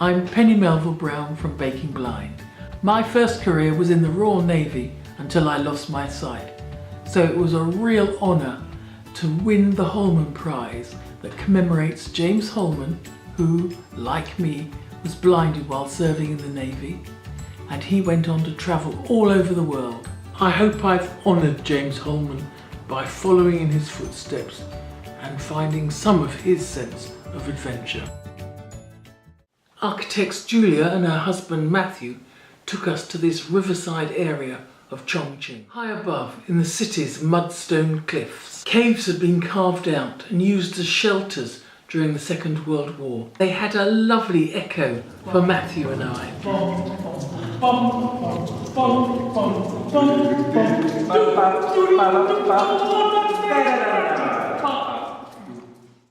I'm Penny Melville-Brown from Baking Blind. My first career was in the Royal Navy until I lost my sight. So it was a real honour to win the Holman Prize that commemorates James Holman, who, like me, was blinded while serving in the Navy, and he went on to travel all over the world. I hope I've honoured James Holman by following in his footsteps and finding some of his sense of adventure. Architects Julia and her husband Matthew took us to this riverside area of Chonqing. High above, in the city's mudstone cliffs, caves had been carved out and used as shelters during the Second World War. They had a lovely echo for Matthew and I.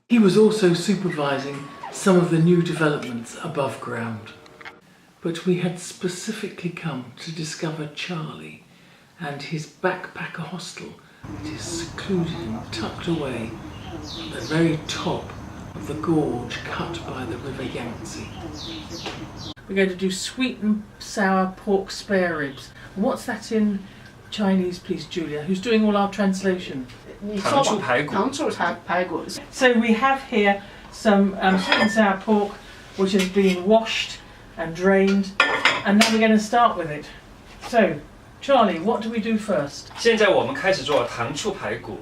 He was also supervising some of the new developments above ground. But we had specifically come to discover Charlie and his backpacker hostel that is secluded and tucked away at the very top of the gorge cut by the River Yangtze. We're going to do sweet and sour pork spare ribs. And what's that in Chinese, please, Julia? Who's doing all our translation? So we have here some sweet and sour pork which has been washed and drained, and now we're going to start with it. So, Charlie, what do we do first? 现在我们开始做糖醋排骨。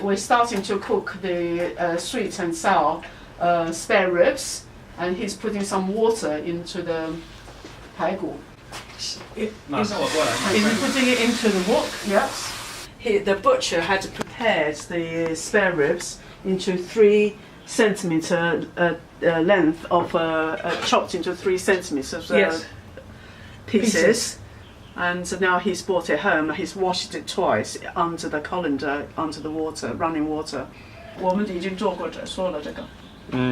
We're starting to cook the sweet and sour spare ribs, and he's putting some water into the 排骨. 马上我过来。 Is he putting it into the wok? Yes. The butcher had prepared the spare ribs into 3 centimeter length of chopped into 3 centimeters Yes. pieces. And now he's brought it home. He's washed it twice under the colander, under the water, running water. 我们已经做过说了这个。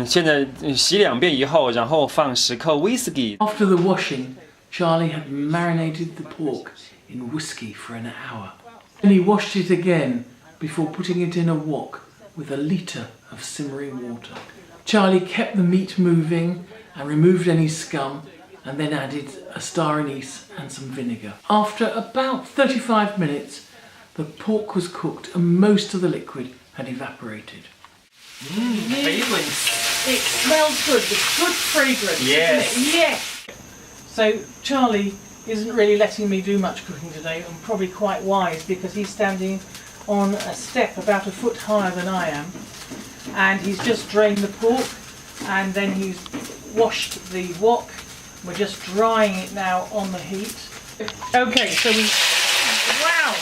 现在洗2遍以后，然后放10克 whisky。 After the washing, Charlie had marinated the pork in whiskey for an hour. Then he washed it again before putting it in a wok with a litre of simmering water. Charlie kept the meat moving and removed any scum, and then added a star anise and some vinegar. After about 35 minutes, the pork was cooked and most of the liquid had evaporated. Fragrance. It smells good, the good fragrance. Yes. Isn't it? Yes. So Charlie isn't really letting me do much cooking today, and probably quite wise, because he's standing on a step about a foot higher than I am, and he's just drained the pork, and then he's washed the wok. We're just drying it now on the heat. Okay, so wow!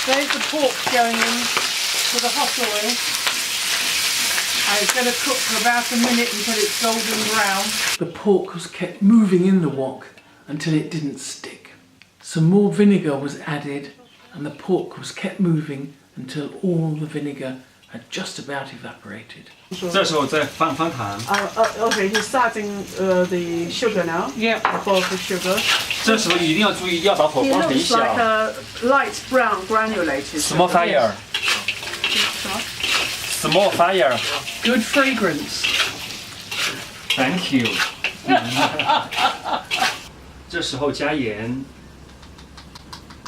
There's the pork going in to the hot oil. And it's going to cook for about a minute until it's golden brown. The pork was kept moving in the wok until it didn't stick. Some more vinegar was added, and the pork was kept moving until all the vinegar had just about evaporated. 这时候再放糖。 Okay, he's starting the sugar now. Yeah. The bowl of sugar. 这时候一定要注意，要把火 He 光很 looks 小。 like a light brown granulated. Small fire. Small fire. Good fragrance. Thank you. 这时候加盐。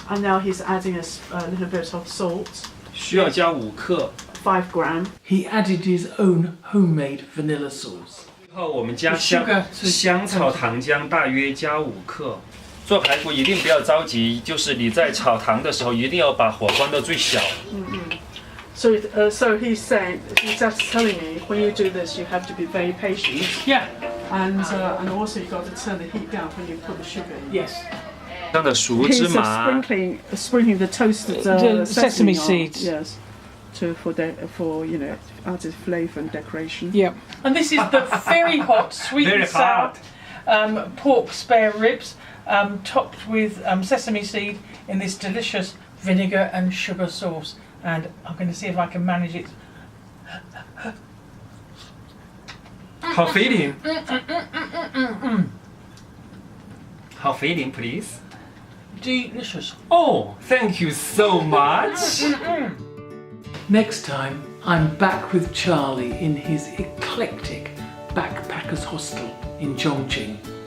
And now he's adding a little bit of salt. 需要加5克。 5 gram. He added his own homemade vanilla sauce. 最后我们加 Sugar 香草糖浆，大约加5克。做排骨一定不要着急，就是你在炒糖的时候，一定要把火关到最小。So he's saying, he's just telling me, when you do this, you have to be very patient. Yeah. And also you've got to turn the heat down when you put the sugar in. Yes. 这样的熟芝 He's 麻， sprinkling the toasted The sesame sesame on, seeds. Yes. For you know, added flavour and decoration. Yeah. And this is the very hot, sweet Very and sour hot. Pork spare ribs, topped with sesame seed in this delicious vinegar and sugar sauce. And I'm going to see if I can manage it. 好肥灵。好肥灵 please. Delicious. Oh, thank you so much. Next time, I'm back with Charlie in his eclectic backpack backpackers hostel in Chonqing.